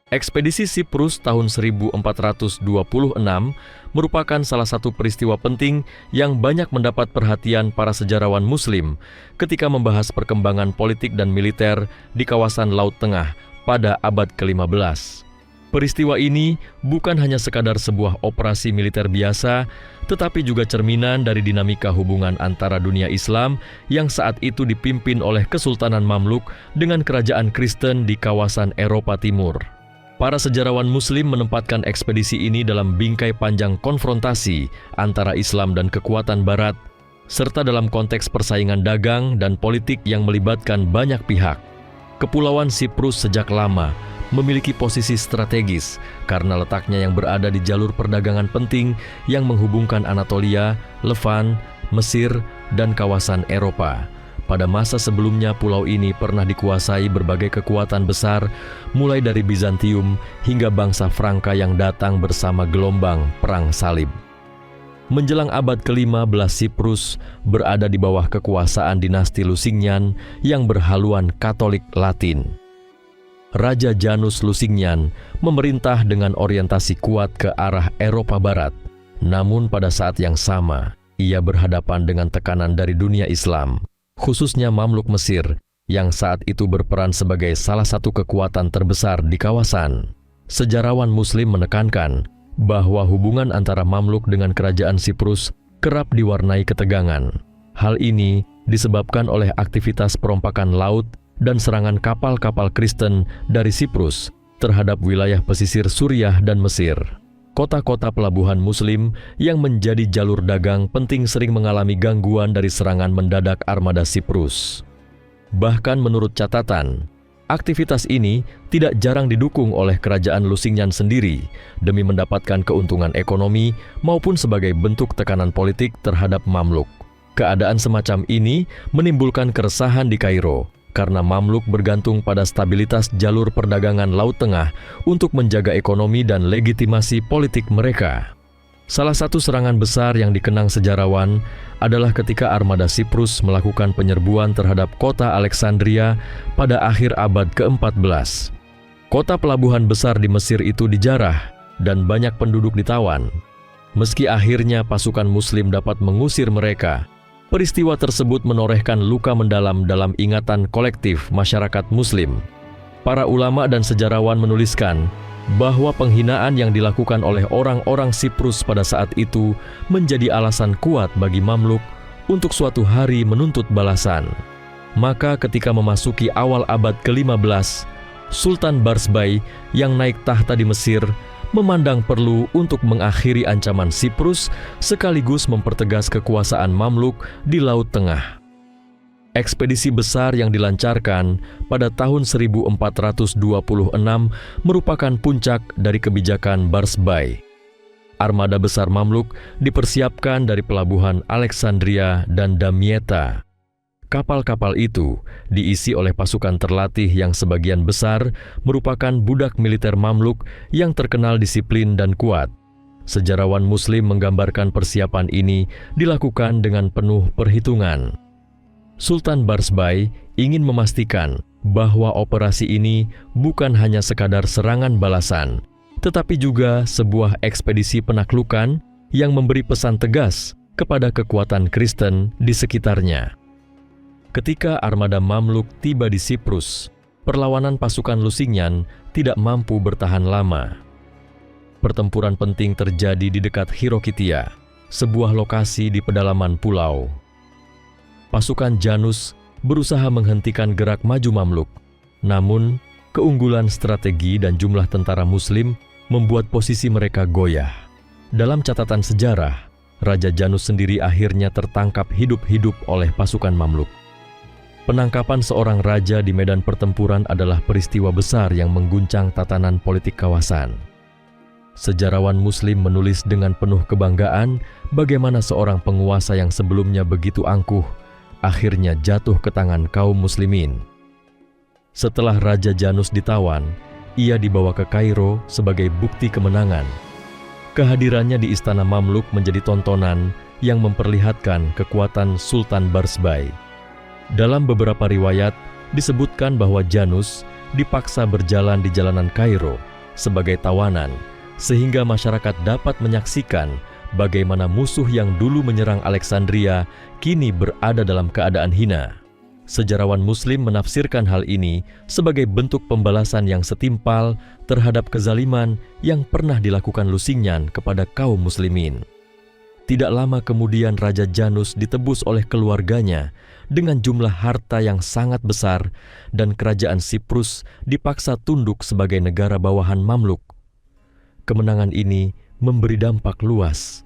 Ekspedisi Siprus tahun 1426 merupakan salah satu peristiwa penting yang banyak mendapat perhatian para sejarawan Muslim ketika membahas perkembangan politik dan militer di kawasan Laut Tengah pada abad ke-15. Peristiwa ini bukan hanya sekadar sebuah operasi militer biasa, tetapi juga cerminan dari dinamika hubungan antara dunia Islam yang saat itu dipimpin oleh Kesultanan Mamluk dengan kerajaan Kristen di kawasan Eropa Timur. Para sejarawan Muslim menempatkan ekspedisi ini dalam bingkai panjang konfrontasi antara Islam dan kekuatan Barat, serta dalam konteks persaingan dagang dan politik yang melibatkan banyak pihak. Kepulauan Siprus sejak lama memiliki posisi strategis karena letaknya yang berada di jalur perdagangan penting yang menghubungkan Anatolia, Levant, Mesir, dan kawasan Eropa. Pada masa sebelumnya pulau ini pernah dikuasai berbagai kekuatan besar, mulai dari Bizantium hingga bangsa Franka yang datang bersama gelombang Perang Salib. Menjelang abad ke-15, Siprus berada di bawah kekuasaan dinasti Lusignan yang berhaluan Katolik Latin. Raja Janus Lusignan memerintah dengan orientasi kuat ke arah Eropa Barat. Namun pada saat yang sama, ia berhadapan dengan tekanan dari dunia Islam, khususnya Mamluk Mesir, yang saat itu berperan sebagai salah satu kekuatan terbesar di kawasan. Sejarawan Muslim menekankan bahwa hubungan antara Mamluk dengan kerajaan Siprus kerap diwarnai ketegangan. Hal ini disebabkan oleh aktivitas perompakan laut dan serangan kapal-kapal Kristen dari Siprus terhadap wilayah pesisir Suriah dan Mesir. Kota-kota pelabuhan Muslim yang menjadi jalur dagang penting sering mengalami gangguan dari serangan mendadak armada Siprus. Bahkan menurut catatan, aktivitas ini tidak jarang didukung oleh kerajaan Lusignan sendiri demi mendapatkan keuntungan ekonomi maupun sebagai bentuk tekanan politik terhadap Mamluk. Keadaan semacam ini menimbulkan keresahan di Kairo, karena Mamluk bergantung pada stabilitas jalur perdagangan Laut Tengah untuk menjaga ekonomi dan legitimasi politik mereka. Salah satu serangan besar yang dikenang sejarawan adalah ketika armada Siprus melakukan penyerbuan terhadap kota Alexandria pada akhir abad ke-14. Kota pelabuhan besar di Mesir itu dijarah dan banyak penduduk ditawan. Meski akhirnya pasukan Muslim dapat mengusir mereka, peristiwa tersebut menorehkan luka mendalam dalam ingatan kolektif masyarakat Muslim. Para ulama dan sejarawan menuliskan bahwa penghinaan yang dilakukan oleh orang-orang Siprus pada saat itu menjadi alasan kuat bagi Mamluk untuk suatu hari menuntut balasan. Maka ketika memasuki awal abad ke-15, Sultan Barsbay yang naik tahta di Mesir memandang perlu untuk mengakhiri ancaman Siprus sekaligus mempertegas kekuasaan Mamluk di Laut Tengah. Ekspedisi besar yang dilancarkan pada tahun 1426 merupakan puncak dari kebijakan Barsbay. Armada besar Mamluk dipersiapkan dari pelabuhan Alexandria dan Damietta. Kapal-kapal itu diisi oleh pasukan terlatih yang sebagian besar merupakan budak militer Mamluk yang terkenal disiplin dan kuat. Sejarawan Muslim menggambarkan persiapan ini dilakukan dengan penuh perhitungan. Sultan Barsbay ingin memastikan bahwa operasi ini bukan hanya sekadar serangan balasan, tetapi juga sebuah ekspedisi penaklukan yang memberi pesan tegas kepada kekuatan Kristen di sekitarnya. Ketika armada Mamluk tiba di Siprus, perlawanan pasukan Lusignan tidak mampu bertahan lama. Pertempuran penting terjadi di dekat Hirokitia, sebuah lokasi di pedalaman pulau. Pasukan Janus berusaha menghentikan gerak maju Mamluk, namun keunggulan strategi dan jumlah tentara Muslim membuat posisi mereka goyah. Dalam catatan sejarah, Raja Janus sendiri akhirnya tertangkap hidup-hidup oleh pasukan Mamluk. Penangkapan seorang raja di medan pertempuran adalah peristiwa besar yang mengguncang tatanan politik kawasan. Sejarawan Muslim menulis dengan penuh kebanggaan bagaimana seorang penguasa yang sebelumnya begitu angkuh akhirnya jatuh ke tangan kaum muslimin. Setelah Raja Janus ditawan, ia dibawa ke Kairo sebagai bukti kemenangan. Kehadirannya di istana Mamluk menjadi tontonan yang memperlihatkan kekuatan Sultan Barsbay. Dalam beberapa riwayat disebutkan bahwa Janus dipaksa berjalan di jalanan Kairo sebagai tawanan, sehingga masyarakat dapat menyaksikan bagaimana musuh yang dulu menyerang Alexandria kini berada dalam keadaan hina. Sejarawan Muslim menafsirkan hal ini sebagai bentuk pembalasan yang setimpal terhadap kezaliman yang pernah dilakukan Lusignan kepada kaum muslimin. Tidak lama kemudian Raja Janus ditebus oleh keluarganya dengan jumlah harta yang sangat besar dan kerajaan Siprus dipaksa tunduk sebagai negara bawahan Mamluk. Kemenangan ini memberi dampak luas.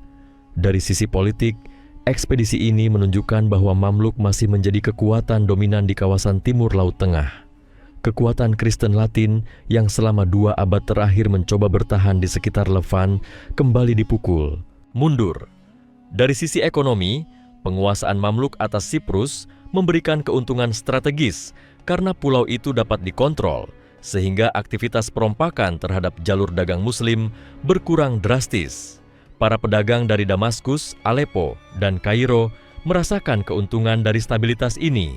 Dari sisi politik, ekspedisi ini menunjukkan bahwa Mamluk masih menjadi kekuatan dominan di kawasan Timur Laut Tengah. Kekuatan Kristen Latin yang selama 2 abad terakhir mencoba bertahan di sekitar Levant kembali dipukul, mundur. Dari sisi ekonomi, penguasaan Mamluk atas Siprus memberikan keuntungan strategis karena pulau itu dapat dikontrol, sehingga aktivitas perompakan terhadap jalur dagang Muslim berkurang drastis. Para pedagang dari Damaskus, Aleppo, dan Kairo merasakan keuntungan dari stabilitas ini.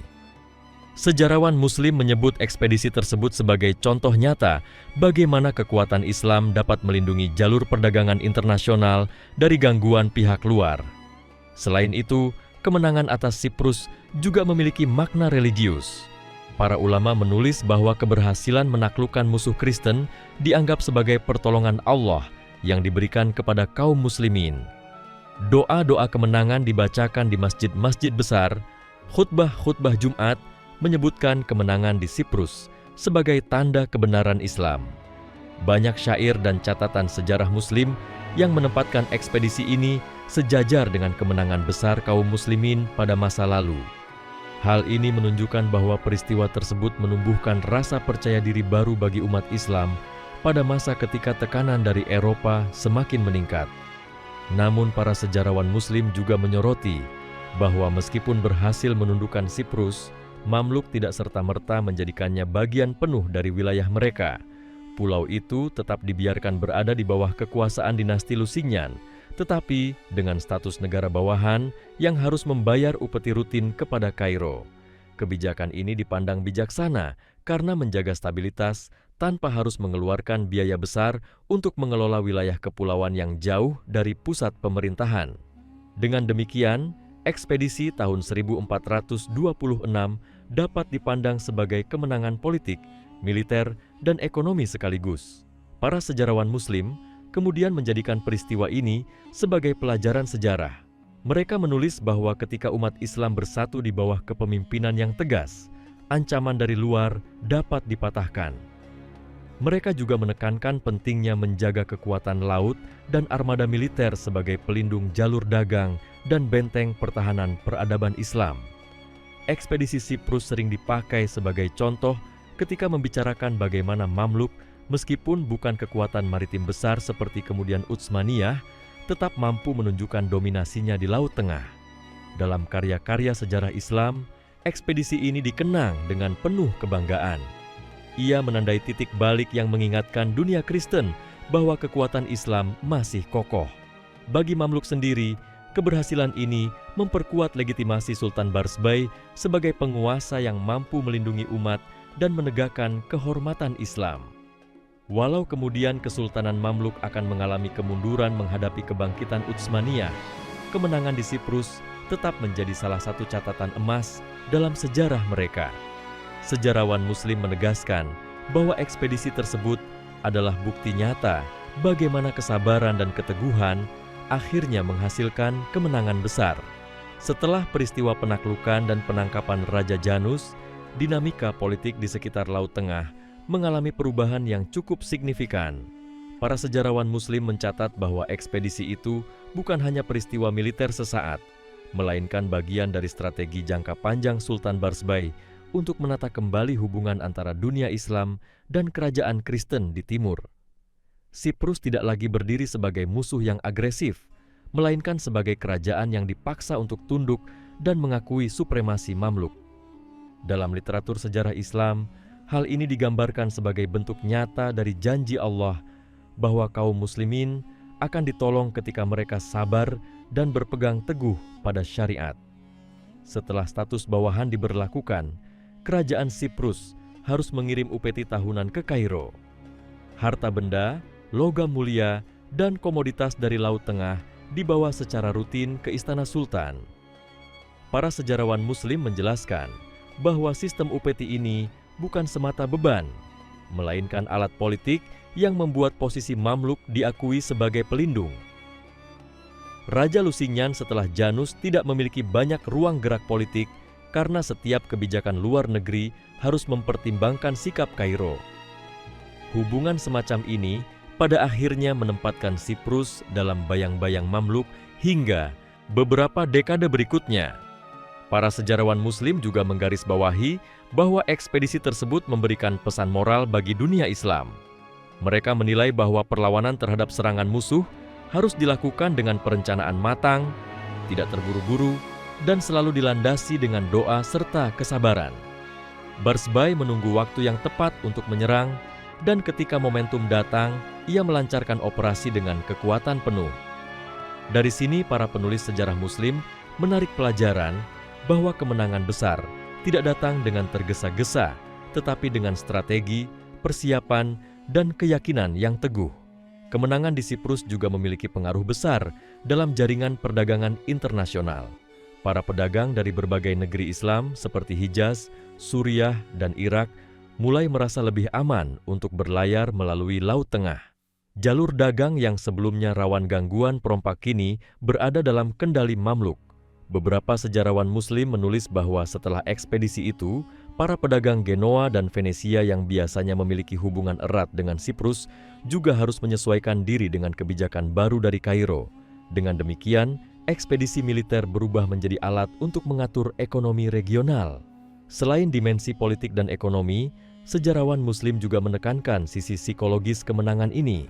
Sejarawan Muslim menyebut ekspedisi tersebut sebagai contoh nyata bagaimana kekuatan Islam dapat melindungi jalur perdagangan internasional dari gangguan pihak luar. Selain itu, kemenangan atas Siprus juga memiliki makna religius. Para ulama menulis bahwa keberhasilan menaklukkan musuh Kristen dianggap sebagai pertolongan Allah yang diberikan kepada kaum muslimin. Doa-doa kemenangan dibacakan di masjid-masjid besar. Khutbah-khutbah Jumat menyebutkan kemenangan di Siprus sebagai tanda kebenaran Islam. Banyak syair dan catatan sejarah Muslim yang menempatkan ekspedisi ini sejajar dengan kemenangan besar kaum muslimin pada masa lalu. Hal ini menunjukkan bahwa peristiwa tersebut menumbuhkan rasa percaya diri baru bagi umat Islam pada masa ketika tekanan dari Eropa semakin meningkat. Namun para sejarawan Muslim juga menyoroti bahwa meskipun berhasil menundukkan Siprus, Mamluk tidak serta-merta menjadikannya bagian penuh dari wilayah mereka. Pulau itu tetap dibiarkan berada di bawah kekuasaan dinasti Lusignan, tetapi dengan status negara bawahan yang harus membayar upeti rutin kepada Kairo. Kebijakan ini dipandang bijaksana karena menjaga stabilitas tanpa harus mengeluarkan biaya besar untuk mengelola wilayah kepulauan yang jauh dari pusat pemerintahan. Dengan demikian, ekspedisi tahun 1426 dapat dipandang sebagai kemenangan politik, militer, dan ekonomi sekaligus. Para sejarawan Muslim kemudian menjadikan peristiwa ini sebagai pelajaran sejarah. Mereka menulis bahwa ketika umat Islam bersatu di bawah kepemimpinan yang tegas, ancaman dari luar dapat dipatahkan. Mereka juga menekankan pentingnya menjaga kekuatan laut dan armada militer sebagai pelindung jalur dagang dan benteng pertahanan peradaban Islam. Ekspedisi Siprus sering dipakai sebagai contoh ketika membicarakan bagaimana Mamluk, meskipun bukan kekuatan maritim besar seperti kemudian Utsmaniyah, tetap mampu menunjukkan dominasinya di Laut Tengah. Dalam karya-karya sejarah Islam, ekspedisi ini dikenang dengan penuh kebanggaan. Ia menandai titik balik yang mengingatkan dunia Kristen bahwa kekuatan Islam masih kokoh. Bagi Mamluk sendiri, keberhasilan ini memperkuat legitimasi Sultan Barsbay sebagai penguasa yang mampu melindungi umat dan menegakkan kehormatan Islam. Walau kemudian Kesultanan Mamluk akan mengalami kemunduran menghadapi kebangkitan Utsmaniyah, kemenangan di Siprus tetap menjadi salah satu catatan emas dalam sejarah mereka. Sejarawan Muslim menegaskan bahwa ekspedisi tersebut adalah bukti nyata bagaimana kesabaran dan keteguhan akhirnya menghasilkan kemenangan besar. Setelah peristiwa penaklukan dan penangkapan Raja Janus, dinamika politik di sekitar Laut Tengah mengalami perubahan yang cukup signifikan. Para sejarawan Muslim mencatat bahwa ekspedisi itu bukan hanya peristiwa militer sesaat, melainkan bagian dari strategi jangka panjang Sultan Barsbay untuk menata kembali hubungan antara dunia Islam dan kerajaan Kristen di timur. Siprus tidak lagi berdiri sebagai musuh yang agresif, melainkan sebagai kerajaan yang dipaksa untuk tunduk dan mengakui supremasi Mamluk. Dalam literatur sejarah Islam, hal ini digambarkan sebagai bentuk nyata dari janji Allah bahwa kaum muslimin akan ditolong ketika mereka sabar dan berpegang teguh pada syariat. Setelah status bawahan diberlakukan, kerajaan Siprus harus mengirim upeti tahunan ke Kairo. Harta benda, logam mulia, dan komoditas dari Laut Tengah dibawa secara rutin ke Istana Sultan. Para sejarawan Muslim menjelaskan bahwa sistem upeti ini bukan semata beban, melainkan alat politik yang membuat posisi Mamluk diakui sebagai pelindung. Raja Lusignan setelah Janus tidak memiliki banyak ruang gerak politik karena setiap kebijakan luar negeri harus mempertimbangkan sikap Kairo. Hubungan semacam ini pada akhirnya menempatkan Siprus dalam bayang-bayang Mamluk hingga beberapa dekade berikutnya. Para sejarawan Muslim juga menggarisbawahi bahwa ekspedisi tersebut memberikan pesan moral bagi dunia Islam. Mereka menilai bahwa perlawanan terhadap serangan musuh harus dilakukan dengan perencanaan matang, tidak terburu-buru, dan selalu dilandasi dengan doa serta kesabaran. Barsbay menunggu waktu yang tepat untuk menyerang, dan ketika momentum datang, ia melancarkan operasi dengan kekuatan penuh. Dari sini para penulis sejarah Muslim menarik pelajaran bahwa kemenangan besar tidak datang dengan tergesa-gesa, tetapi dengan strategi, persiapan, dan keyakinan yang teguh. Kemenangan di Siprus juga memiliki pengaruh besar dalam jaringan perdagangan internasional. Para pedagang dari berbagai negeri Islam seperti Hijaz, Suriah, dan Irak mulai merasa lebih aman untuk berlayar melalui Laut Tengah. Jalur dagang yang sebelumnya rawan gangguan perompak kini berada dalam kendali Mamluk. Beberapa sejarawan Muslim menulis bahwa setelah ekspedisi itu, para pedagang Genoa dan Venesia yang biasanya memiliki hubungan erat dengan Siprus juga harus menyesuaikan diri dengan kebijakan baru dari Kairo. Dengan demikian, ekspedisi militer berubah menjadi alat untuk mengatur ekonomi regional. Selain dimensi politik dan ekonomi, sejarawan Muslim juga menekankan sisi psikologis kemenangan ini.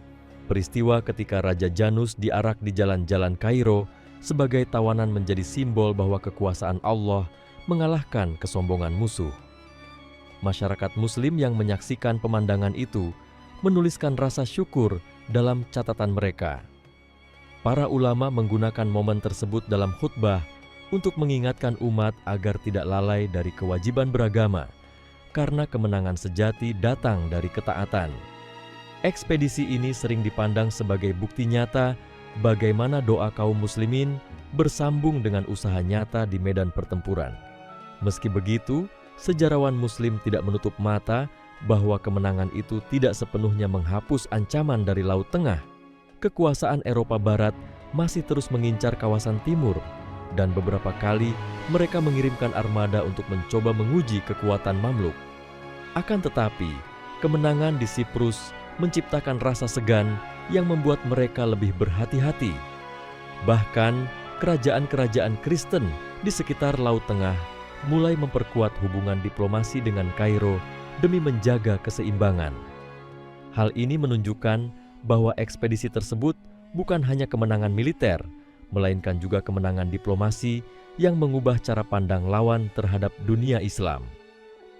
Peristiwa ketika Raja Janus diarak di jalan-jalan Kairo sebagai tawanan menjadi simbol bahwa kekuasaan Allah mengalahkan kesombongan musuh. Masyarakat Muslim yang menyaksikan pemandangan itu menuliskan rasa syukur dalam catatan mereka. Para ulama menggunakan momen tersebut dalam khutbah untuk mengingatkan umat agar tidak lalai dari kewajiban beragama, karena kemenangan sejati datang dari ketaatan. Ekspedisi ini sering dipandang sebagai bukti nyata bagaimana doa kaum muslimin bersambung dengan usaha nyata di medan pertempuran. Meski begitu, sejarawan Muslim tidak menutup mata bahwa kemenangan itu tidak sepenuhnya menghapus ancaman dari Laut Tengah. Kekuasaan Eropa Barat masih terus mengincar kawasan timur, dan beberapa kali mereka mengirimkan armada untuk mencoba menguji kekuatan Mamluk. Akan tetapi, kemenangan di Siprus menciptakan rasa segan yang membuat mereka lebih berhati-hati. Bahkan, kerajaan-kerajaan Kristen di sekitar Laut Tengah mulai memperkuat hubungan diplomasi dengan Kairo demi menjaga keseimbangan. Hal ini menunjukkan bahwa ekspedisi tersebut bukan hanya kemenangan militer, melainkan juga kemenangan diplomasi yang mengubah cara pandang lawan terhadap dunia Islam.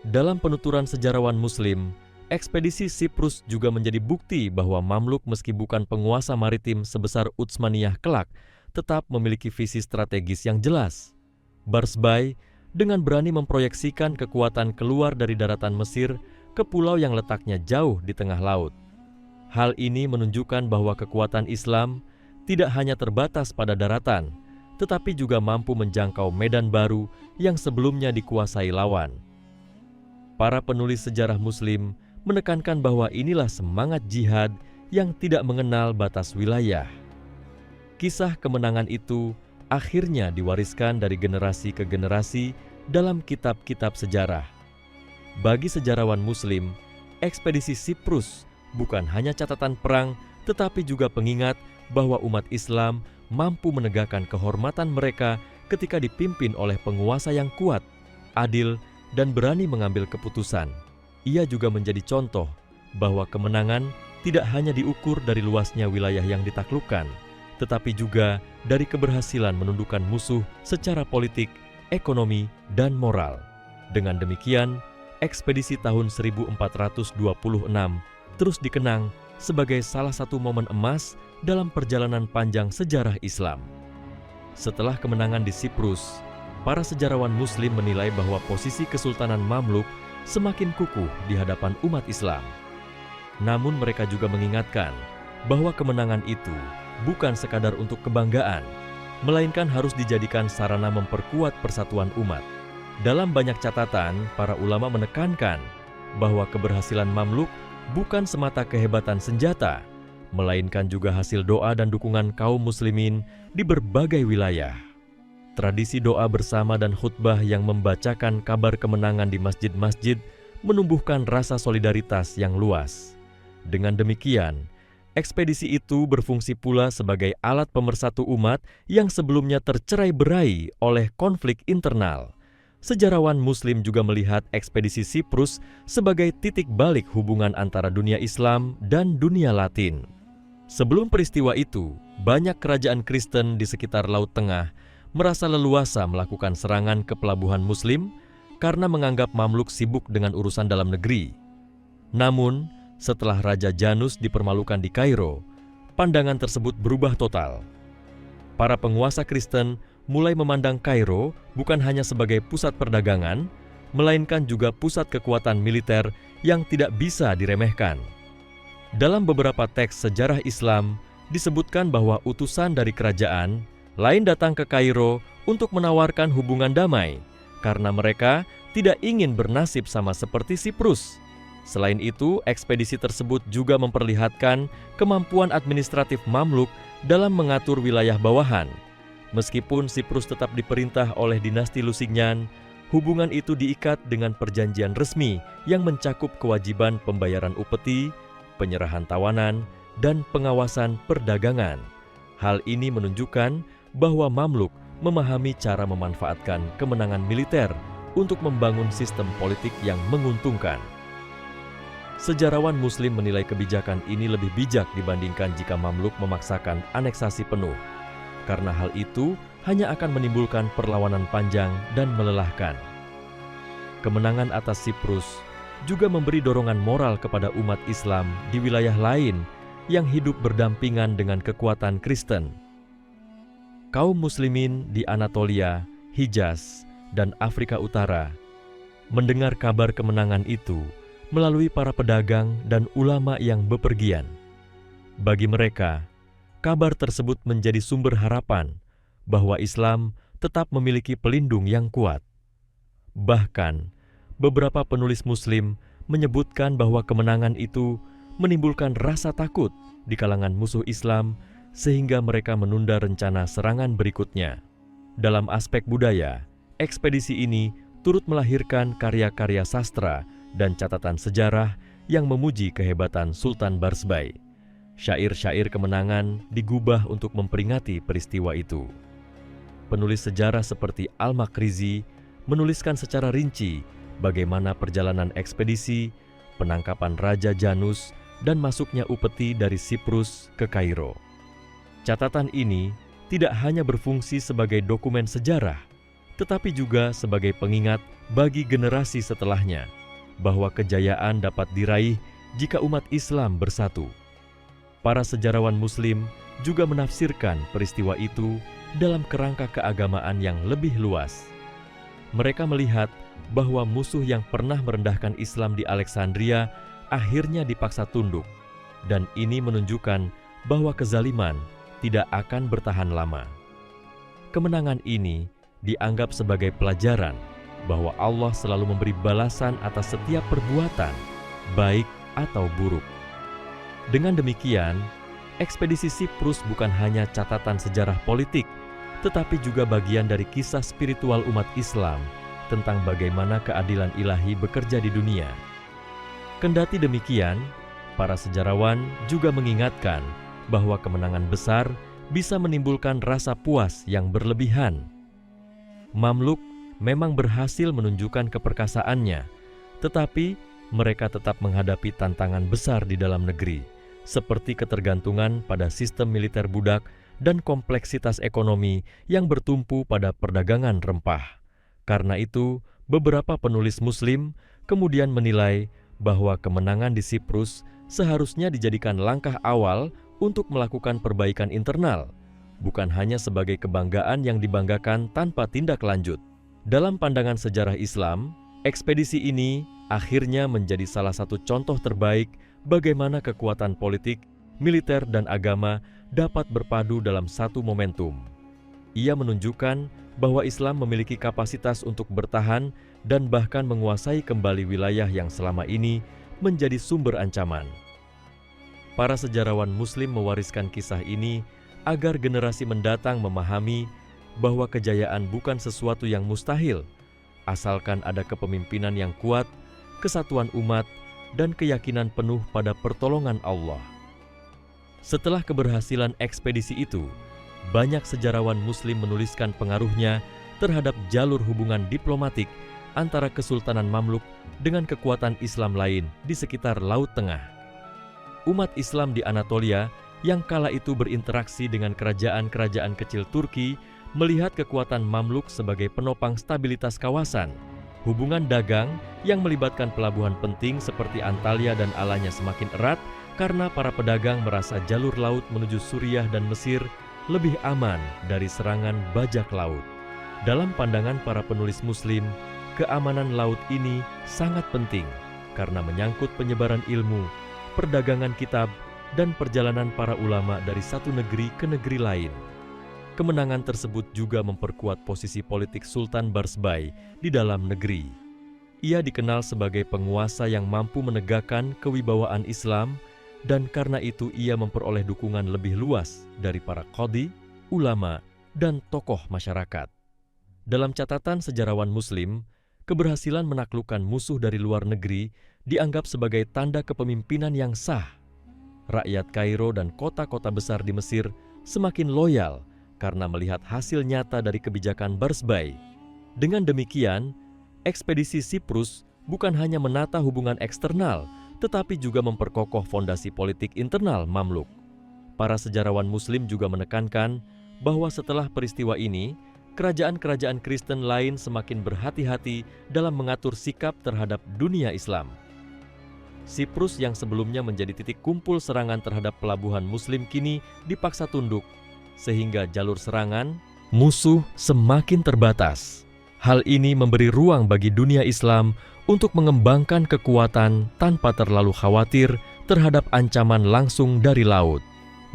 Dalam penuturan sejarawan Muslim, ekspedisi Siprus juga menjadi bukti bahwa Mamluk meski bukan penguasa maritim sebesar Utsmaniyah kelak, tetap memiliki visi strategis yang jelas. Barsbay dengan berani memproyeksikan kekuatan keluar dari daratan Mesir ke pulau yang letaknya jauh di tengah laut. Hal ini menunjukkan bahwa kekuatan Islam tidak hanya terbatas pada daratan, tetapi juga mampu menjangkau medan baru yang sebelumnya dikuasai lawan. Para penulis sejarah Muslim menekankan bahwa inilah semangat jihad yang tidak mengenal batas wilayah. Kisah kemenangan itu akhirnya diwariskan dari generasi ke generasi dalam kitab-kitab sejarah. Bagi sejarawan Muslim, ekspedisi Siprus bukan hanya catatan perang, tetapi juga pengingat bahwa umat Islam mampu menegakkan kehormatan mereka ketika dipimpin oleh penguasa yang kuat, adil, dan berani mengambil keputusan. Ia juga menjadi contoh bahwa kemenangan tidak hanya diukur dari luasnya wilayah yang ditaklukkan, tetapi juga dari keberhasilan menundukkan musuh secara politik, ekonomi, dan moral. Dengan demikian, ekspedisi tahun 1426 terus dikenang sebagai salah satu momen emas dalam perjalanan panjang sejarah Islam. Setelah kemenangan di Siprus, para sejarawan Muslim menilai bahwa posisi Kesultanan Mamluk semakin kukuh di hadapan umat Islam. Namun mereka juga mengingatkan bahwa kemenangan itu bukan sekadar untuk kebanggaan, melainkan harus dijadikan sarana memperkuat persatuan umat. Dalam banyak catatan, para ulama menekankan bahwa keberhasilan Mamluk bukan semata kehebatan senjata, melainkan juga hasil doa dan dukungan kaum muslimin di berbagai wilayah. Tradisi doa bersama dan khutbah yang membacakan kabar kemenangan di masjid-masjid menumbuhkan rasa solidaritas yang luas. Dengan demikian, ekspedisi itu berfungsi pula sebagai alat pemersatu umat yang sebelumnya tercerai-berai oleh konflik internal. Sejarawan Muslim juga melihat ekspedisi Siprus sebagai titik balik hubungan antara dunia Islam dan dunia Latin. Sebelum peristiwa itu, banyak kerajaan Kristen di sekitar Laut Tengah merasa leluasa melakukan serangan ke pelabuhan Muslim karena menganggap Mamluk sibuk dengan urusan dalam negeri. Namun, setelah Raja Janus dipermalukan di Kairo, pandangan tersebut berubah total. Para penguasa Kristen mulai memandang Kairo bukan hanya sebagai pusat perdagangan, melainkan juga pusat kekuatan militer yang tidak bisa diremehkan. Dalam beberapa teks sejarah Islam, disebutkan bahwa utusan dari kerajaan lain datang ke Kairo untuk menawarkan hubungan damai, karena mereka tidak ingin bernasib sama seperti Siprus. Selain itu, ekspedisi tersebut juga memperlihatkan kemampuan administratif Mamluk dalam mengatur wilayah bawahan. Meskipun Siprus tetap diperintah oleh dinasti Lusignan, hubungan itu diikat dengan perjanjian resmi yang mencakup kewajiban pembayaran upeti, penyerahan tawanan, dan pengawasan perdagangan. Hal ini menunjukkan bahwa Mamluk memahami cara memanfaatkan kemenangan militer untuk membangun sistem politik yang menguntungkan. Sejarawan Muslim menilai kebijakan ini lebih bijak dibandingkan jika Mamluk memaksakan aneksasi penuh, karena hal itu hanya akan menimbulkan perlawanan panjang dan melelahkan. Kemenangan atas Siprus juga memberi dorongan moral kepada umat Islam di wilayah lain yang hidup berdampingan dengan kekuatan Kristen. Kaum muslimin di Anatolia, Hijaz, dan Afrika Utara mendengar kabar kemenangan itu melalui para pedagang dan ulama yang bepergian. Bagi mereka, kabar tersebut menjadi sumber harapan bahwa Islam tetap memiliki pelindung yang kuat. Bahkan, beberapa penulis Muslim menyebutkan bahwa kemenangan itu menimbulkan rasa takut di kalangan musuh Islam sehingga mereka menunda rencana serangan berikutnya. Dalam aspek budaya, ekspedisi ini turut melahirkan karya-karya sastra dan catatan sejarah yang memuji kehebatan Sultan Barsbay. Syair-syair kemenangan digubah untuk memperingati peristiwa itu. Penulis sejarah seperti Al-Makrizi menuliskan secara rinci bagaimana perjalanan ekspedisi, penangkapan Raja Janus, dan masuknya upeti dari Siprus ke Kairo. Catatan ini tidak hanya berfungsi sebagai dokumen sejarah, tetapi juga sebagai pengingat bagi generasi setelahnya bahwa kejayaan dapat diraih jika umat Islam bersatu. Para sejarawan Muslim juga menafsirkan peristiwa itu dalam kerangka keagamaan yang lebih luas. Mereka melihat bahwa musuh yang pernah merendahkan Islam di Alexandria akhirnya dipaksa tunduk, dan ini menunjukkan bahwa kezaliman tidak akan bertahan lama. Kemenangan ini dianggap sebagai pelajaran bahwa Allah selalu memberi balasan atas setiap perbuatan, baik atau buruk. Dengan demikian, ekspedisi Siprus bukan hanya catatan sejarah politik, tetapi juga bagian dari kisah spiritual umat Islam tentang bagaimana keadilan ilahi bekerja di dunia. Kendati demikian, para sejarawan juga mengingatkan bahwa kemenangan besar bisa menimbulkan rasa puas yang berlebihan. Mamluk memang berhasil menunjukkan keperkasaannya, tetapi mereka tetap menghadapi tantangan besar di dalam negeri, seperti ketergantungan pada sistem militer budak dan kompleksitas ekonomi yang bertumpu pada perdagangan rempah. Karena itu, beberapa penulis Muslim kemudian menilai bahwa kemenangan di Siprus seharusnya dijadikan langkah awal untuk melakukan perbaikan internal, bukan hanya sebagai kebanggaan yang dibanggakan tanpa tindak lanjut. Dalam pandangan sejarah Islam, ekspedisi ini akhirnya menjadi salah satu contoh terbaik bagaimana kekuatan politik, militer, dan agama dapat berpadu dalam satu momentum. Ia menunjukkan bahwa Islam memiliki kapasitas untuk bertahan dan bahkan menguasai kembali wilayah yang selama ini menjadi sumber ancaman. Para sejarawan Muslim mewariskan kisah ini agar generasi mendatang memahami bahwa kejayaan bukan sesuatu yang mustahil, asalkan ada kepemimpinan yang kuat, kesatuan umat, dan keyakinan penuh pada pertolongan Allah. Setelah keberhasilan ekspedisi itu, banyak sejarawan Muslim menuliskan pengaruhnya terhadap jalur hubungan diplomatik antara Kesultanan Mamluk dengan kekuatan Islam lain di sekitar Laut Tengah. Umat Islam di Anatolia yang kala itu berinteraksi dengan kerajaan-kerajaan kecil Turki melihat kekuatan Mamluk sebagai penopang stabilitas kawasan. Hubungan dagang yang melibatkan pelabuhan penting seperti Antalya dan Alanya semakin erat karena para pedagang merasa jalur laut menuju Suriah dan Mesir lebih aman dari serangan bajak laut. Dalam pandangan para penulis Muslim, keamanan laut ini sangat penting karena menyangkut penyebaran ilmu, perdagangan kitab, dan perjalanan para ulama dari satu negeri ke negeri lain. Kemenangan tersebut juga memperkuat posisi politik Sultan Barsbay di dalam negeri. Ia dikenal sebagai penguasa yang mampu menegakkan kewibawaan Islam, dan karena itu ia memperoleh dukungan lebih luas dari para qadhi, ulama, dan tokoh masyarakat. Dalam catatan sejarawan Muslim, keberhasilan menaklukkan musuh dari luar negeri dianggap sebagai tanda kepemimpinan yang sah. Rakyat Kairo dan kota-kota besar di Mesir semakin loyal karena melihat hasil nyata dari kebijakan Barsbay. Dengan demikian, ekspedisi Siprus bukan hanya menata hubungan eksternal, tetapi juga memperkokoh fondasi politik internal Mamluk. Para sejarawan Muslim juga menekankan bahwa setelah peristiwa ini, kerajaan-kerajaan Kristen lain semakin berhati-hati dalam mengatur sikap terhadap dunia Islam. Siprus yang sebelumnya menjadi titik kumpul serangan terhadap pelabuhan Muslim kini dipaksa tunduk, sehingga jalur serangan musuh semakin terbatas. Hal ini memberi ruang bagi dunia Islam untuk mengembangkan kekuatan tanpa terlalu khawatir terhadap ancaman langsung dari laut.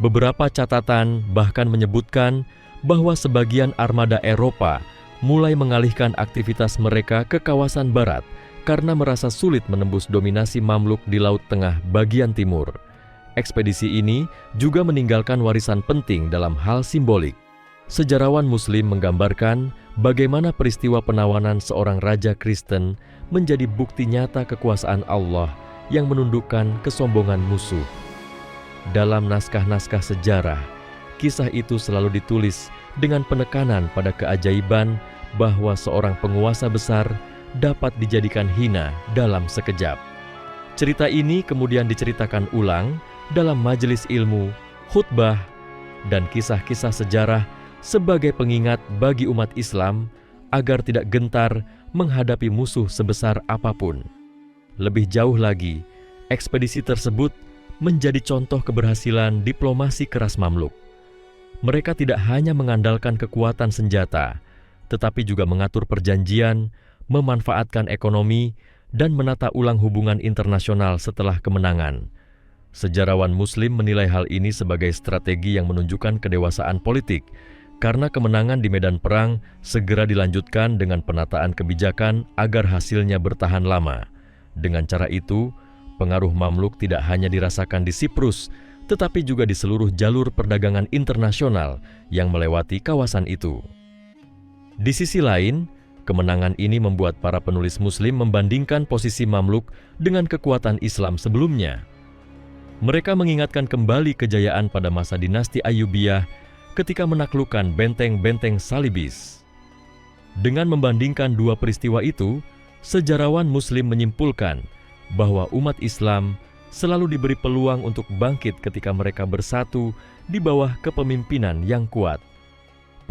Beberapa catatan bahkan menyebutkan bahwa sebagian armada Eropa mulai mengalihkan aktivitas mereka ke kawasan barat karena merasa sulit menembus dominasi Mamluk di Laut Tengah bagian timur. Ekspedisi ini juga meninggalkan warisan penting dalam hal simbolik. Sejarawan Muslim menggambarkan bagaimana peristiwa penawanan seorang raja Kristen menjadi bukti nyata kekuasaan Allah yang menundukkan kesombongan musuh. Dalam naskah-naskah sejarah, kisah itu selalu ditulis dengan penekanan pada keajaiban bahwa seorang penguasa besar dapat dijadikan hina dalam sekejap. Cerita ini kemudian diceritakan ulang dalam majelis ilmu, khutbah, dan kisah-kisah sejarah sebagai pengingat bagi umat Islam agar tidak gentar menghadapi musuh sebesar apapun. Lebih jauh lagi, ekspedisi tersebut menjadi contoh keberhasilan diplomasi keras Mamluk. Mereka tidak hanya mengandalkan kekuatan senjata, tetapi juga mengatur perjanjian, memanfaatkan ekonomi, dan menata ulang hubungan internasional setelah kemenangan. Sejarawan Muslim menilai hal ini sebagai strategi yang menunjukkan kedewasaan politik, karena kemenangan di medan perang segera dilanjutkan dengan penataan kebijakan agar hasilnya bertahan lama. Dengan cara itu, pengaruh Mamluk tidak hanya dirasakan di Siprus, tetapi juga di seluruh jalur perdagangan internasional yang melewati kawasan itu. Di sisi lain, kemenangan ini membuat para penulis Muslim membandingkan posisi Mamluk dengan kekuatan Islam sebelumnya. Mereka mengingatkan kembali kejayaan pada masa dinasti Ayyubiyah ketika menaklukkan benteng-benteng Salibis. Dengan membandingkan dua peristiwa itu, sejarawan Muslim menyimpulkan bahwa umat Islam selalu diberi peluang untuk bangkit ketika mereka bersatu di bawah kepemimpinan yang kuat.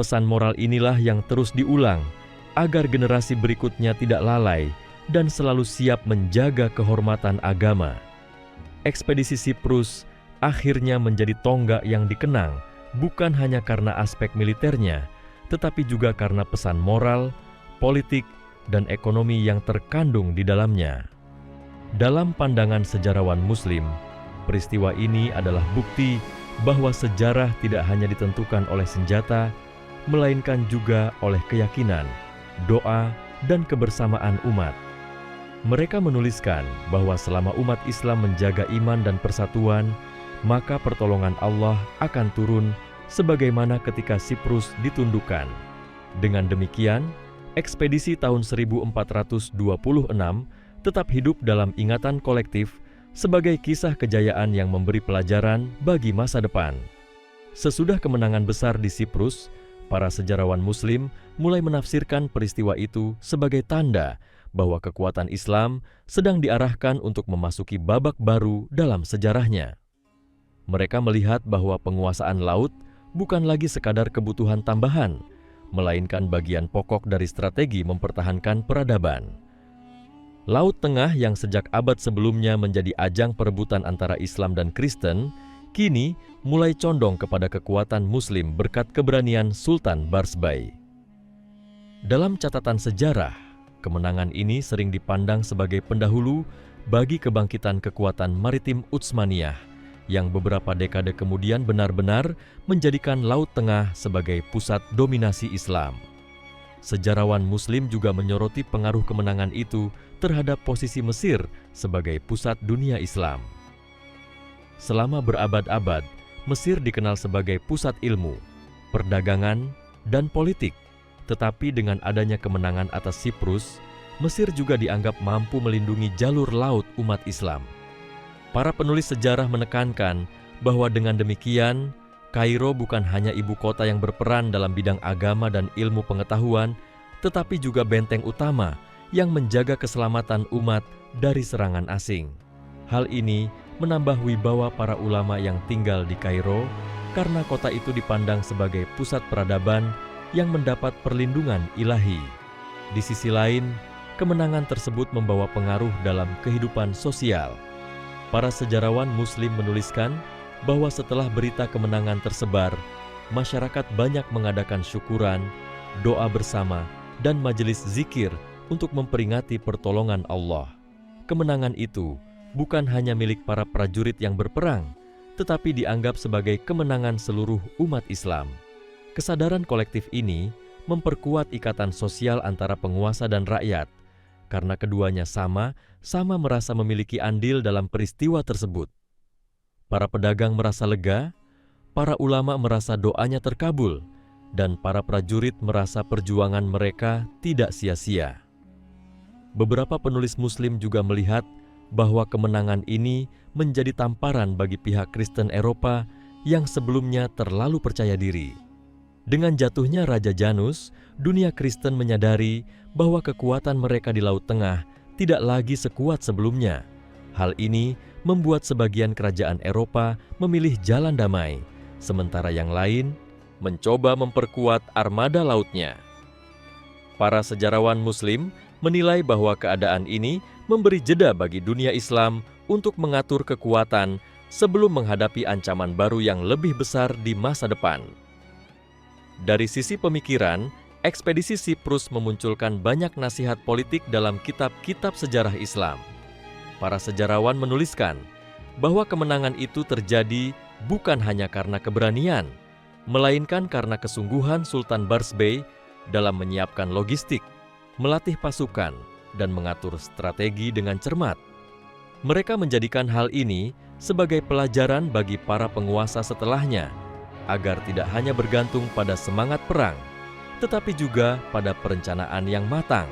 Pesan moral inilah yang terus diulang agar generasi berikutnya tidak lalai dan selalu siap menjaga kehormatan agama. Ekspedisi Siprus akhirnya menjadi tonggak yang dikenang bukan hanya karena aspek militernya, tetapi juga karena pesan moral, politik, dan ekonomi yang terkandung di dalamnya. Dalam pandangan sejarawan Muslim, peristiwa ini adalah bukti bahwa sejarah tidak hanya ditentukan oleh senjata, melainkan juga oleh keyakinan, doa, dan kebersamaan umat. Mereka menuliskan bahwa selama umat Islam menjaga iman dan persatuan, maka pertolongan Allah akan turun sebagaimana ketika Siprus ditundukkan. Dengan demikian, ekspedisi tahun 1426 tetap hidup dalam ingatan kolektif sebagai kisah kejayaan yang memberi pelajaran bagi masa depan. Sesudah kemenangan besar di Siprus, para sejarawan Muslim mulai menafsirkan peristiwa itu sebagai tanda bahwa kekuatan Islam sedang diarahkan untuk memasuki babak baru dalam sejarahnya. Mereka melihat bahwa penguasaan laut bukan lagi sekadar kebutuhan tambahan, melainkan bagian pokok dari strategi mempertahankan peradaban. Laut Tengah yang sejak abad sebelumnya menjadi ajang perebutan antara Islam dan Kristen, kini mulai condong kepada kekuatan Muslim berkat keberanian Sultan Barsbay. Dalam catatan sejarah, kemenangan ini sering dipandang sebagai pendahulu bagi kebangkitan kekuatan maritim Utsmaniyah yang beberapa dekade kemudian benar-benar menjadikan Laut Tengah sebagai pusat dominasi Islam. Sejarawan Muslim juga menyoroti pengaruh kemenangan itu terhadap posisi Mesir sebagai pusat dunia Islam. Selama berabad-abad, Mesir dikenal sebagai pusat ilmu, perdagangan, dan politik. Tetapi dengan adanya kemenangan atas Siprus, Mesir juga dianggap mampu melindungi jalur laut umat Islam. Para penulis sejarah menekankan bahwa dengan demikian, Kairo bukan hanya ibu kota yang berperan dalam bidang agama dan ilmu pengetahuan, tetapi juga benteng utama yang menjaga keselamatan umat dari serangan asing. Hal ini menambah wibawa para ulama yang tinggal di Kairo karena kota itu dipandang sebagai pusat peradaban yang mendapat perlindungan ilahi. Di sisi lain, kemenangan tersebut membawa pengaruh dalam kehidupan sosial. Para sejarawan Muslim menuliskan bahwa setelah berita kemenangan tersebar, masyarakat banyak mengadakan syukuran, doa bersama, dan majelis zikir untuk memperingati pertolongan Allah. Kemenangan itu bukan hanya milik para prajurit yang berperang, tetapi dianggap sebagai kemenangan seluruh umat Islam. Kesadaran kolektif ini memperkuat ikatan sosial antara penguasa dan rakyat, karena keduanya sama merasa memiliki andil dalam peristiwa tersebut. Para pedagang merasa lega, para ulama merasa doanya terkabul, dan para prajurit merasa perjuangan mereka tidak sia-sia. Beberapa penulis Muslim juga melihat bahwa kemenangan ini menjadi tamparan bagi pihak Kristen Eropa yang sebelumnya terlalu percaya diri. Dengan jatuhnya Raja Janus, dunia Kristen menyadari bahwa kekuatan mereka di Laut Tengah tidak lagi sekuat sebelumnya. Hal ini membuat sebagian kerajaan Eropa memilih jalan damai, sementara yang lain mencoba memperkuat armada lautnya. Para sejarawan Muslim menilai bahwa keadaan ini memberi jeda bagi dunia Islam untuk mengatur kekuatan sebelum menghadapi ancaman baru yang lebih besar di masa depan. Dari sisi pemikiran, ekspedisi Siprus memunculkan banyak nasihat politik dalam kitab-kitab sejarah Islam. Para sejarawan menuliskan bahwa kemenangan itu terjadi bukan hanya karena keberanian, melainkan karena kesungguhan Sultan Barsbay dalam menyiapkan logistik, melatih pasukan, dan mengatur strategi dengan cermat. Mereka menjadikan hal ini sebagai pelajaran bagi para penguasa setelahnya, agar tidak hanya bergantung pada semangat perang, tetapi juga pada perencanaan yang matang.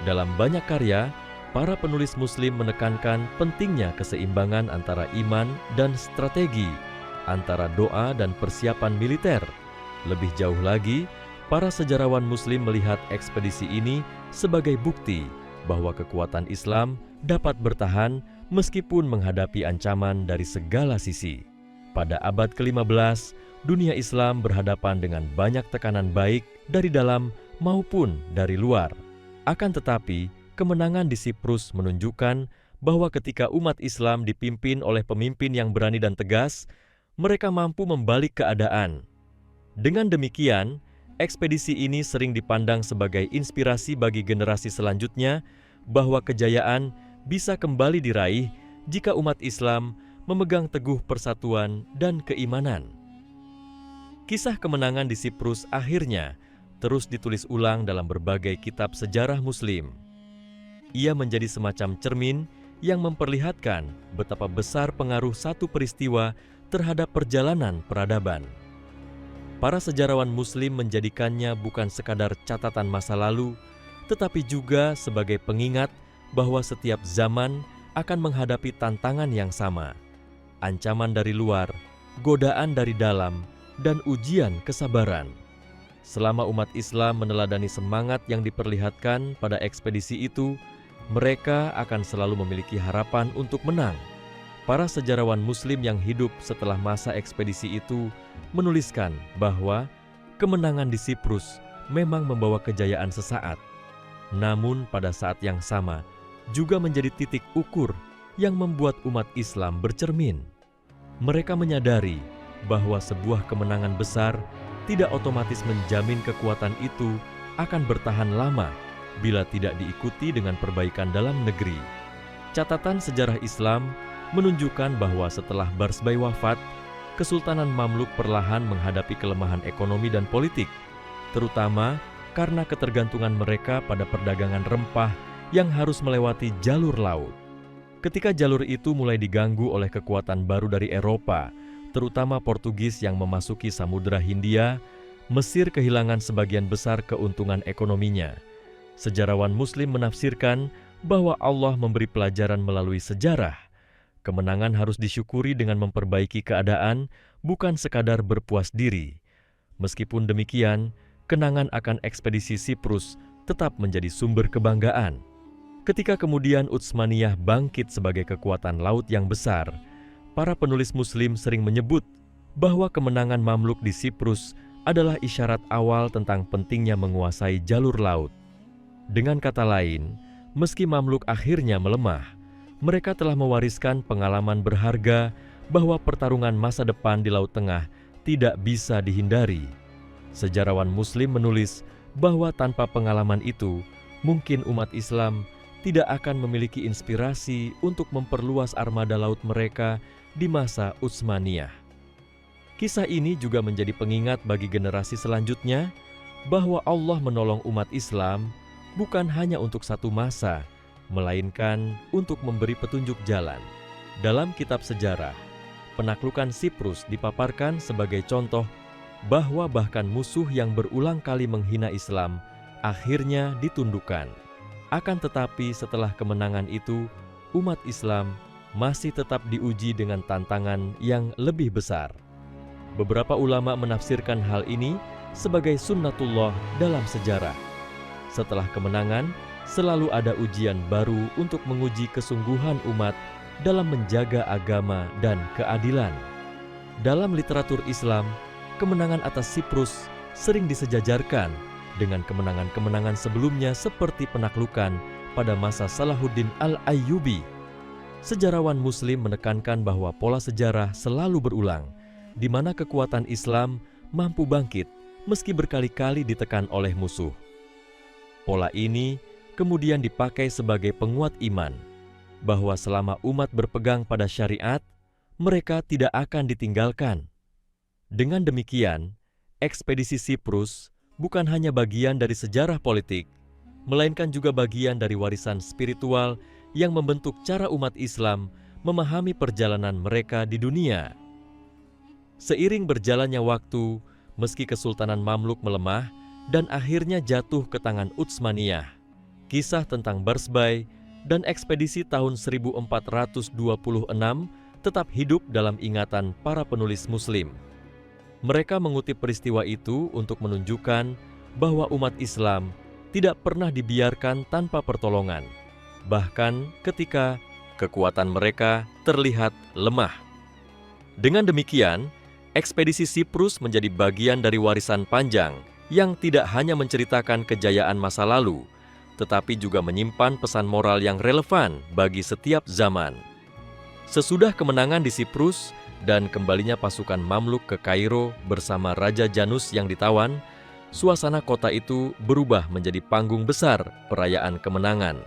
Dalam banyak karya, para penulis Muslim menekankan pentingnya keseimbangan antara iman dan strategi, antara doa dan persiapan militer. Lebih jauh lagi, para sejarawan Muslim melihat ekspedisi ini sebagai bukti bahwa kekuatan Islam dapat bertahan meskipun menghadapi ancaman dari segala sisi. Pada abad ke-15, dunia Islam berhadapan dengan banyak tekanan baik dari dalam maupun dari luar. Akan tetapi, kemenangan di Siprus menunjukkan bahwa ketika umat Islam dipimpin oleh pemimpin yang berani dan tegas, mereka mampu membalik keadaan. Dengan demikian, ekspedisi ini sering dipandang sebagai inspirasi bagi generasi selanjutnya bahwa kejayaan bisa kembali diraih jika umat Islam memegang teguh persatuan dan keimanan. Kisah kemenangan di Siprus akhirnya terus ditulis ulang dalam berbagai kitab sejarah Muslim. Ia menjadi semacam cermin yang memperlihatkan betapa besar pengaruh satu peristiwa terhadap perjalanan peradaban. Para sejarawan Muslim menjadikannya bukan sekadar catatan masa lalu, tetapi juga sebagai pengingat bahwa setiap zaman akan menghadapi tantangan yang sama, ancaman dari luar, godaan dari dalam, dan ujian kesabaran. Selama umat Islam meneladani semangat yang diperlihatkan pada ekspedisi itu, mereka akan selalu memiliki harapan untuk menang. Para sejarawan Muslim yang hidup setelah masa ekspedisi itu menuliskan bahwa kemenangan di Siprus memang membawa kejayaan sesaat. Namun pada saat yang sama juga menjadi titik ukur yang membuat umat Islam bercermin. Mereka menyadari bahwa sebuah kemenangan besar tidak otomatis menjamin kekuatan itu akan bertahan lama bila tidak diikuti dengan perbaikan dalam negeri. Catatan sejarah Islam menunjukkan bahwa setelah Barsbay wafat, Kesultanan Mamluk perlahan menghadapi kelemahan ekonomi dan politik, terutama karena ketergantungan mereka pada perdagangan rempah yang harus melewati jalur laut. Ketika jalur itu mulai diganggu oleh kekuatan baru dari Eropa, terutama Portugis yang memasuki Samudra Hindia, Mesir kehilangan sebagian besar keuntungan ekonominya. Sejarawan Muslim menafsirkan bahwa Allah memberi pelajaran melalui sejarah. Kemenangan harus disyukuri dengan memperbaiki keadaan, bukan sekadar berpuas diri. Meskipun demikian, kenangan akan ekspedisi Siprus tetap menjadi sumber kebanggaan. Ketika kemudian Utsmaniyah bangkit sebagai kekuatan laut yang besar, para penulis Muslim sering menyebut bahwa kemenangan Mamluk di Siprus adalah isyarat awal tentang pentingnya menguasai jalur laut. Dengan kata lain, meski Mamluk akhirnya melemah, mereka telah mewariskan pengalaman berharga bahwa pertarungan masa depan di Laut Tengah tidak bisa dihindari. Sejarawan Muslim menulis bahwa tanpa pengalaman itu, mungkin umat Islam tidak akan memiliki inspirasi untuk memperluas armada laut mereka di masa Utsmaniyah. Kisah ini juga menjadi pengingat bagi generasi selanjutnya bahwa Allah menolong umat Islam bukan hanya untuk satu masa, melainkan untuk memberi petunjuk jalan. Dalam kitab sejarah, penaklukan Siprus dipaparkan sebagai contoh bahwa bahkan musuh yang berulang kali menghina Islam akhirnya ditundukkan. Akan tetapi setelah kemenangan itu, umat Islam masih tetap diuji dengan tantangan yang lebih besar. Beberapa ulama menafsirkan hal ini sebagai sunnatullah dalam sejarah. Setelah kemenangan, selalu ada ujian baru untuk menguji kesungguhan umat dalam menjaga agama dan keadilan. Dalam literatur Islam, kemenangan atas Siprus sering disejajarkan dengan kemenangan-kemenangan sebelumnya seperti penaklukan pada masa Salahuddin Al-Ayyubi. Sejarawan Muslim menekankan bahwa pola sejarah selalu berulang, di mana kekuatan Islam mampu bangkit meski berkali-kali ditekan oleh musuh. Pola ini kemudian dipakai sebagai penguat iman, bahwa selama umat berpegang pada syariat, mereka tidak akan ditinggalkan. Dengan demikian, ekspedisi Siprus bukan hanya bagian dari sejarah politik, melainkan juga bagian dari warisan spiritual yang membentuk cara umat Islam memahami perjalanan mereka di dunia. Seiring berjalannya waktu, meski Kesultanan Mamluk melemah dan akhirnya jatuh ke tangan Utsmaniyah, kisah tentang Barsbay dan ekspedisi tahun 1426 tetap hidup dalam ingatan para penulis Muslim. Mereka mengutip peristiwa itu untuk menunjukkan bahwa umat Islam tidak pernah dibiarkan tanpa pertolongan, bahkan ketika kekuatan mereka terlihat lemah. Dengan demikian, ekspedisi Siprus menjadi bagian dari warisan panjang yang tidak hanya menceritakan kejayaan masa lalu, tetapi juga menyimpan pesan moral yang relevan bagi setiap zaman. Sesudah kemenangan di Siprus dan kembalinya pasukan Mamluk ke Kairo bersama Raja Janus yang ditawan, suasana kota itu berubah menjadi panggung besar perayaan kemenangan.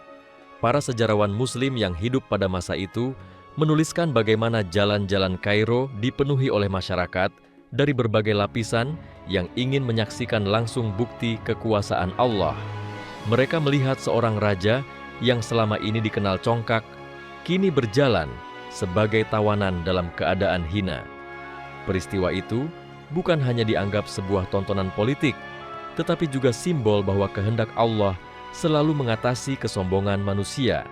Para sejarawan Muslim yang hidup pada masa itu menuliskan bagaimana jalan-jalan Kairo dipenuhi oleh masyarakat dari berbagai lapisan yang ingin menyaksikan langsung bukti kekuasaan Allah. Mereka melihat seorang raja yang selama ini dikenal congkak, kini berjalan sebagai tawanan dalam keadaan hina. Peristiwa itu bukan hanya dianggap sebuah tontonan politik, tetapi juga simbol bahwa kehendak Allah selalu mengatasi kesombongan manusia.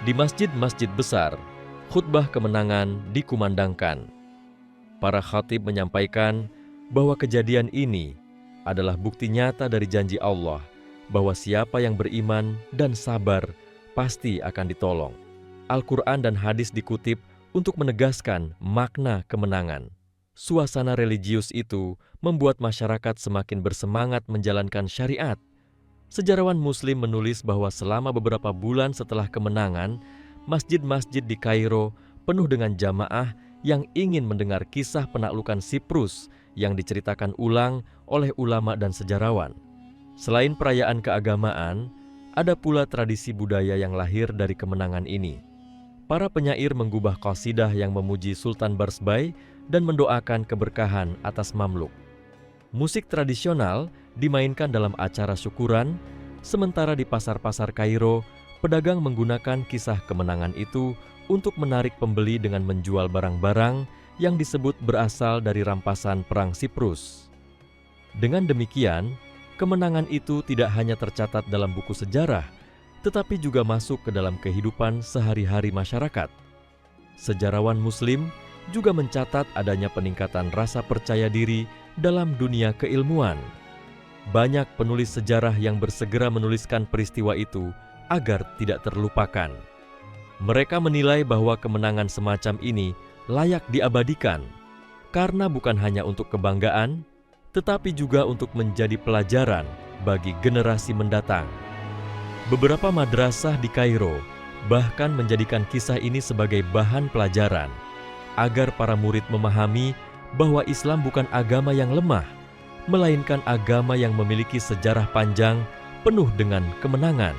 Di masjid-masjid besar, khutbah kemenangan dikumandangkan. Para khatib menyampaikan bahwa kejadian ini adalah bukti nyata dari janji Allah bahwa siapa yang beriman dan sabar pasti akan ditolong. Al-Quran dan hadis dikutip untuk menegaskan makna kemenangan. Suasana religius itu membuat masyarakat semakin bersemangat menjalankan syariat. Sejarawan Muslim menulis bahwa selama beberapa bulan setelah kemenangan, masjid-masjid di Kairo penuh dengan jamaah yang ingin mendengar kisah penaklukan Siprus yang diceritakan ulang oleh ulama dan sejarawan. Selain perayaan keagamaan, ada pula tradisi budaya yang lahir dari kemenangan ini. Para penyair menggubah qasidah yang memuji Sultan Barsbay dan mendoakan keberkahan atas Mamluk. Musik tradisional dimainkan dalam acara syukuran, sementara di pasar-pasar Kairo, pedagang menggunakan kisah kemenangan itu untuk menarik pembeli dengan menjual barang-barang yang disebut berasal dari rampasan Perang Siprus. Dengan demikian, kemenangan itu tidak hanya tercatat dalam buku sejarah, tetapi juga masuk ke dalam kehidupan sehari-hari masyarakat. Sejarawan Muslim juga mencatat adanya peningkatan rasa percaya diri dalam dunia keilmuan. Banyak penulis sejarah yang bersegera menuliskan peristiwa itu agar tidak terlupakan. Mereka menilai bahwa kemenangan semacam ini layak diabadikan, karena bukan hanya untuk kebanggaan, tetapi juga untuk menjadi pelajaran bagi generasi mendatang. Beberapa madrasah di Kairo bahkan menjadikan kisah ini sebagai bahan pelajaran, agar para murid memahami bahwa Islam bukan agama yang lemah, melainkan agama yang memiliki sejarah panjang penuh dengan kemenangan.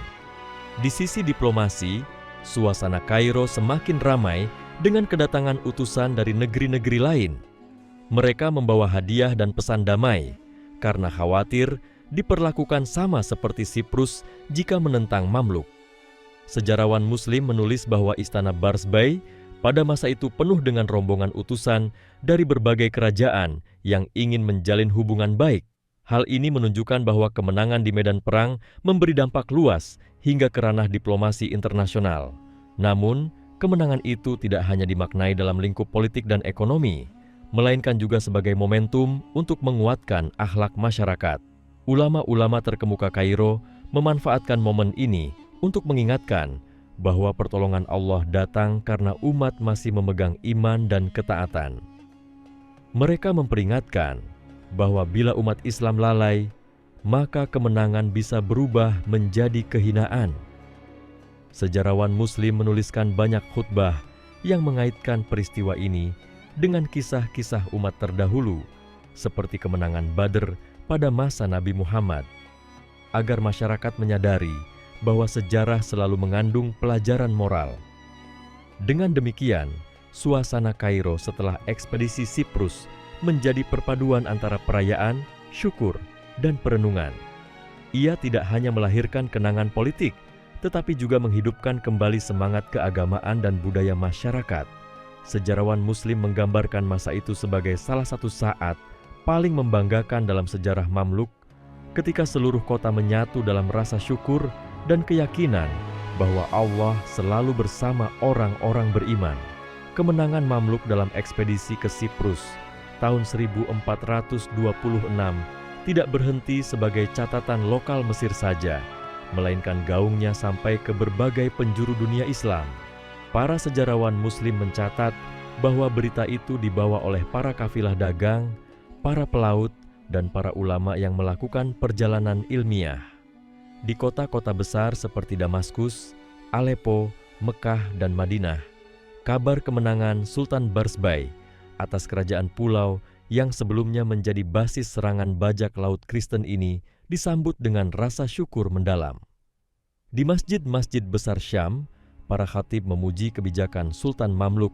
Di sisi diplomasi, suasana Kairo semakin ramai dengan kedatangan utusan dari negeri-negeri lain. Mereka membawa hadiah dan pesan damai, karena khawatir diperlakukan sama seperti Siprus jika menentang Mamluk. Sejarawan Muslim menulis bahwa istana Barsbay pada masa itu penuh dengan rombongan utusan dari berbagai kerajaan yang ingin menjalin hubungan baik. Hal ini menunjukkan bahwa kemenangan di medan perang memberi dampak luas hingga ke ranah diplomasi internasional. Namun, kemenangan itu tidak hanya dimaknai dalam lingkup politik dan ekonomi, melainkan juga sebagai momentum untuk menguatkan akhlak masyarakat. Ulama-ulama terkemuka Kairo memanfaatkan momen ini untuk mengingatkan bahwa pertolongan Allah datang karena umat masih memegang iman dan ketaatan. Mereka memperingatkan bahwa bila umat Islam lalai, maka kemenangan bisa berubah menjadi kehinaan. Sejarawan Muslim menuliskan banyak khutbah yang mengaitkan peristiwa ini dengan kisah-kisah umat terdahulu, seperti kemenangan Badr pada masa Nabi Muhammad, agar masyarakat menyadari bahwa sejarah selalu mengandung pelajaran moral. Dengan demikian, suasana Kairo setelah ekspedisi Siprus menjadi perpaduan antara perayaan, syukur, dan perenungan. Ia tidak hanya melahirkan kenangan politik, tetapi juga menghidupkan kembali semangat keagamaan dan budaya masyarakat. Sejarawan Muslim menggambarkan masa itu sebagai salah satu saat paling membanggakan dalam sejarah Mamluk, ketika seluruh kota menyatu dalam rasa syukur dan keyakinan bahwa Allah selalu bersama orang-orang beriman. Kemenangan Mamluk dalam ekspedisi ke Siprus tahun 1426 tidak berhenti sebagai catatan lokal Mesir saja, melainkan gaungnya sampai ke berbagai penjuru dunia Islam. Para sejarawan Muslim mencatat bahwa berita itu dibawa oleh para kafilah dagang, para pelaut, dan para ulama yang melakukan perjalanan ilmiah. Di kota-kota besar seperti Damaskus, Aleppo, Mekah, dan Madinah, kabar kemenangan Sultan Barsbay atas kerajaan pulau yang sebelumnya menjadi basis serangan bajak laut Kristen ini disambut dengan rasa syukur mendalam. Di masjid-masjid besar Syam, para khatib memuji kebijakan Sultan Mamluk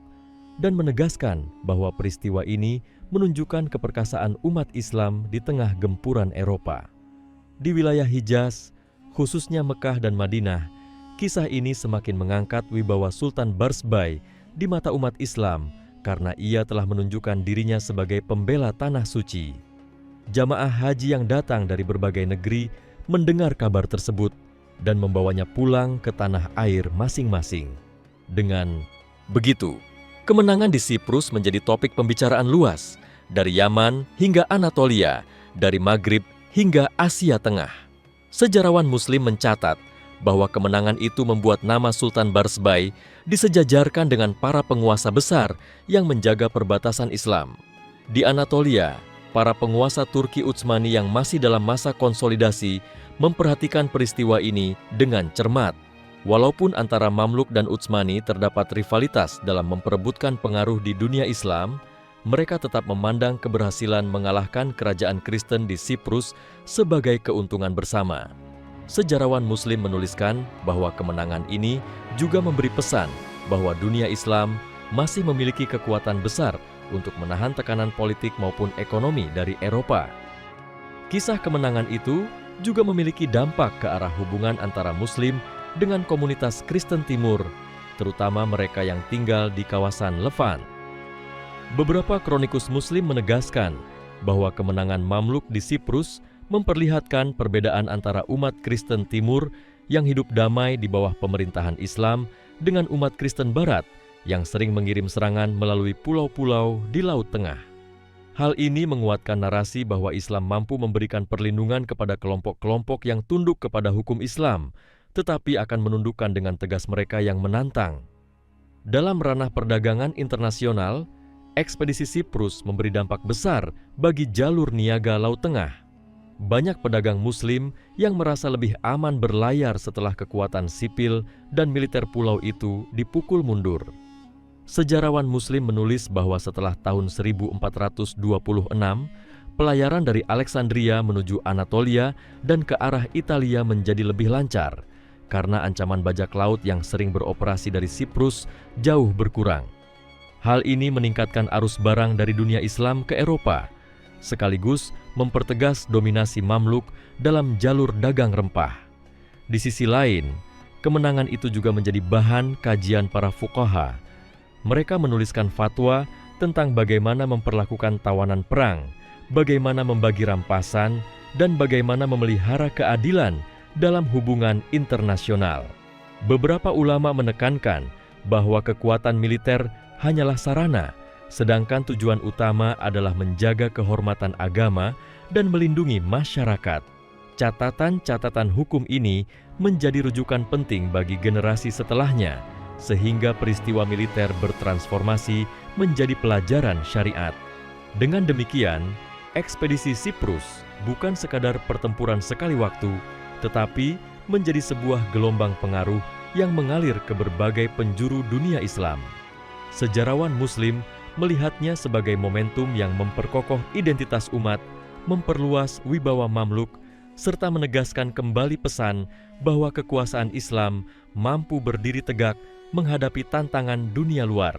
dan menegaskan bahwa peristiwa ini menunjukkan keperkasaan umat Islam di tengah gempuran Eropa. Di wilayah Hijaz, khususnya Mekah dan Madinah, kisah ini semakin mengangkat wibawa Sultan Barsbay di mata umat Islam karena ia telah menunjukkan dirinya sebagai pembela tanah suci. Jamaah haji yang datang dari berbagai negeri mendengar kabar tersebut dan membawanya pulang ke tanah air masing-masing. Dengan begitu, kemenangan di Siprus menjadi topik pembicaraan luas, dari Yaman hingga Anatolia, dari Maghrib hingga Asia Tengah. Sejarawan Muslim mencatat bahwa kemenangan itu membuat nama Sultan Barsbay disejajarkan dengan para penguasa besar yang menjaga perbatasan Islam. Di Anatolia, para penguasa Turki Utsmani yang masih dalam masa konsolidasi memperhatikan peristiwa ini dengan cermat. Walaupun antara Mamluk dan Utsmani terdapat rivalitas dalam memperebutkan pengaruh di dunia Islam, mereka tetap memandang keberhasilan mengalahkan kerajaan Kristen di Siprus sebagai keuntungan bersama. Sejarawan Muslim menuliskan bahwa kemenangan ini juga memberi pesan bahwa dunia Islam masih memiliki kekuatan besar untuk menahan tekanan politik maupun ekonomi dari Eropa. Kisah kemenangan itu juga memiliki dampak ke arah hubungan antara Muslim dengan komunitas Kristen Timur, terutama mereka yang tinggal di kawasan Levant. Beberapa kronikus Muslim menegaskan bahwa kemenangan Mamluk di Siprus memperlihatkan perbedaan antara umat Kristen Timur yang hidup damai di bawah pemerintahan Islam dengan umat Kristen Barat yang sering mengirim serangan melalui pulau-pulau di Laut Tengah. Hal ini menguatkan narasi bahwa Islam mampu memberikan perlindungan kepada kelompok-kelompok yang tunduk kepada hukum Islam, tetapi akan menundukkan dengan tegas mereka yang menantang. Dalam ranah perdagangan internasional, ekspedisi Siprus memberi dampak besar bagi jalur niaga Laut Tengah. Banyak pedagang Muslim yang merasa lebih aman berlayar setelah kekuatan sipil dan militer pulau itu dipukul mundur. Sejarawan Muslim menulis bahwa setelah tahun 1426, pelayaran dari Alexandria menuju Anatolia dan ke arah Italia menjadi lebih lancar, karena ancaman bajak laut yang sering beroperasi dari Siprus jauh berkurang. Hal ini meningkatkan arus barang dari dunia Islam ke Eropa, sekaligus mempertegas dominasi Mamluk dalam jalur dagang rempah. Di sisi lain, kemenangan itu juga menjadi bahan kajian para fuqaha. Mereka menuliskan fatwa tentang bagaimana memperlakukan tawanan perang, bagaimana membagi rampasan, dan bagaimana memelihara keadilan dalam hubungan internasional. Beberapa ulama menekankan bahwa kekuatan militer hanyalah sarana, sedangkan tujuan utama adalah menjaga kehormatan agama dan melindungi masyarakat. Catatan-catatan hukum ini menjadi rujukan penting bagi generasi setelahnya, sehingga peristiwa militer bertransformasi menjadi pelajaran syariat. Dengan demikian, ekspedisi Siprus bukan sekadar pertempuran sekali waktu, tetapi menjadi sebuah gelombang pengaruh yang mengalir ke berbagai penjuru dunia Islam. Sejarawan Muslim melihatnya sebagai momentum yang memperkokoh identitas umat, memperluas wibawa Mamluk, serta menegaskan kembali pesan bahwa kekuasaan Islam mampu berdiri tegak menghadapi tantangan dunia luar.